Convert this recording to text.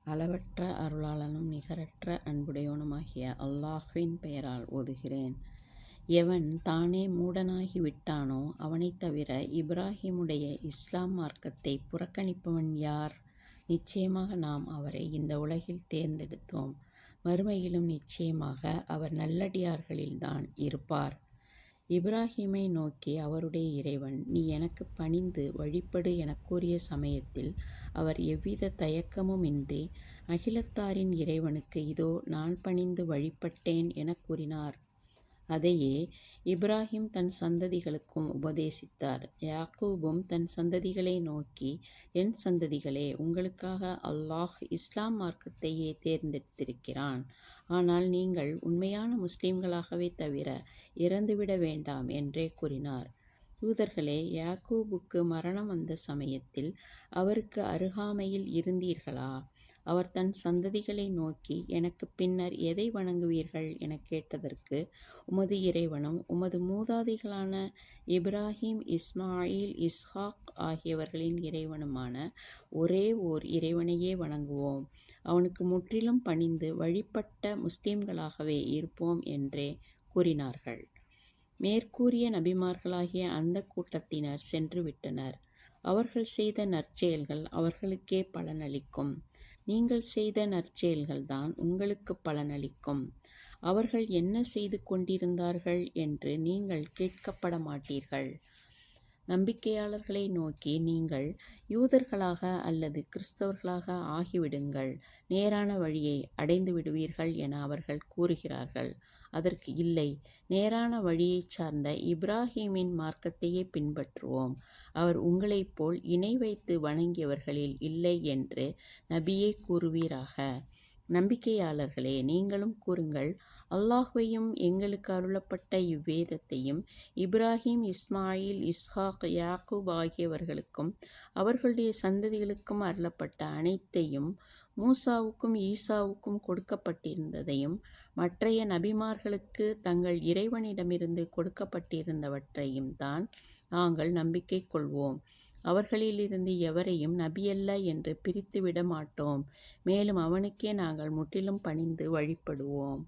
அளவற்ற அருளாளனும் நிகரற்ற அன்புடையவனுமாகிய அல்லாஹ்வின் பெயரால் ஓதுகிறேன். எவன் தானே மூடனாகி விட்டானோ அவனைத் தவிர இப்ராஹிமுடைய இஸ்லாம் மார்க்கத்தை புறக்கணிப்பவன் யார்? நிச்சயமாக நாம் அவரை இந்த உலகில் தேர்ந்தெடுத்தோம். மறுமையிலும் நிச்சயமாக அவர் நல்லடியார்களில்தான் இருப்பார். இப்ராஹீமை நோக்கி அவருடைய இறைவன், நீ எனக்கு பணிந்து வழிபடு எனக் கூறிய சமயத்தில் அவர் எவ்வித தயக்கமுமின்றி அகிலத்தாரின் இறைவனுக்கு இதோ நான் பணிந்து வழிபட்டேன் எனக் கூறினார். அதையே இப்ராஹிம் தன் சந்ததிகளுக்கும் உபதேசித்தார். யாக்கூபும் தன் சந்ததிகளை நோக்கி, என் சந்ததிகளே, உங்களுக்காக அல்லாஹ் இஸ்லாம் மார்க்கத்தையே தேர்ந்தெடுத்திருக்கிறான். ஆனால் நீங்கள் உண்மையான முஸ்லிம்களாகவே தவிர இறந்துவிட வேண்டாம் என்றே கூறினார். தூதர்களே, யாக்கூபுக்கு மரணம் வந்த சமயத்தில் அவருக்கு அருகாமையில் இருந்தீர்களா? அவர் தன் சந்ததிகளை நோக்கி, எனக்கு பின்னர் எதை வணங்குவீர்கள் எனக் கேட்டதற்கு, உமது இறைவனும் உமது மூதாதைகளான இப்ராஹிம், இஸ்மாயில், இஸ்ஹாக் ஆகியவர்களின் இறைவனுமான ஒரே ஓர் இறைவனையே வணங்குவோம். அவனுக்கு முற்றிலும் பணிந்து வழிபட்ட முஸ்லிம்களாகவே இருப்போம் என்றே கூறினார்கள். மேற்கூறிய நபிமார்களாகிய அந்த கூட்டத்தினர் சென்று விட்டனர். அவர்கள் செய்த நற்செயல்கள் அவர்களுக்கே பலனளிக்கும். நீங்கள் செய்த நற்செயல்கள்தான் உங்களுக்கு பலனளிக்கும். அவர்கள் என்ன செய்து கொண்டிருந்தார்கள் என்று நீங்கள் கேட்கப்பட மாட்டீர்கள். நம்பிக்கையாளர்களை நோக்கி, நீங்கள் யூதர்களாக அல்லது கிறிஸ்தவர்களாக ஆகிவிடுங்கள், நேரான வழியை அடைந்து விடுவீர்கள் என அவர்கள் கூறுகிறார்கள். அதற்கு இல்லை, நேரான வழியைச் சார்ந்த இப்ராஹீமின் மார்க்கத்தையே பின்பற்றுவோம். அவர் உங்களைப் போல் இணை வைத்து வணங்கியவர்களில் இல்லை என்று நபியே கூறுவீராக. நம்பிக்கையாளர்களே, நீங்களும் கூறுங்கள், அல்லாஹ்வையும் எங்களுக்கு அருளப்பட்ட இவ்வேதத்தையும் இப்ராஹிம், இஸ்மாயில், இஸ்ஹாக், யாக்கூப் ஆகியவர்களுக்கும் அவர்களுடைய சந்ததிகளுக்கும் அருளப்பட்ட அனைத்தையும், மூசாவுக்கும் ஈசாவுக்கும் கொடுக்கப்பட்டிருந்ததையும் மற்றைய நபிமார்களுக்கு தங்கள் இறைவனிடமிருந்து கொடுக்கப்பட்டிருந்தவற்றையும் தான் நாங்கள் நம்பிக்கை கொள்வோம். அவர்களிலிருந்து எவரையும் நபியல்ல என்று பிரித்துவிட மாட்டோம். மேலும் அவனுக்கே நாங்கள் முற்றிலும் பணிந்து வழிபடுவோம்.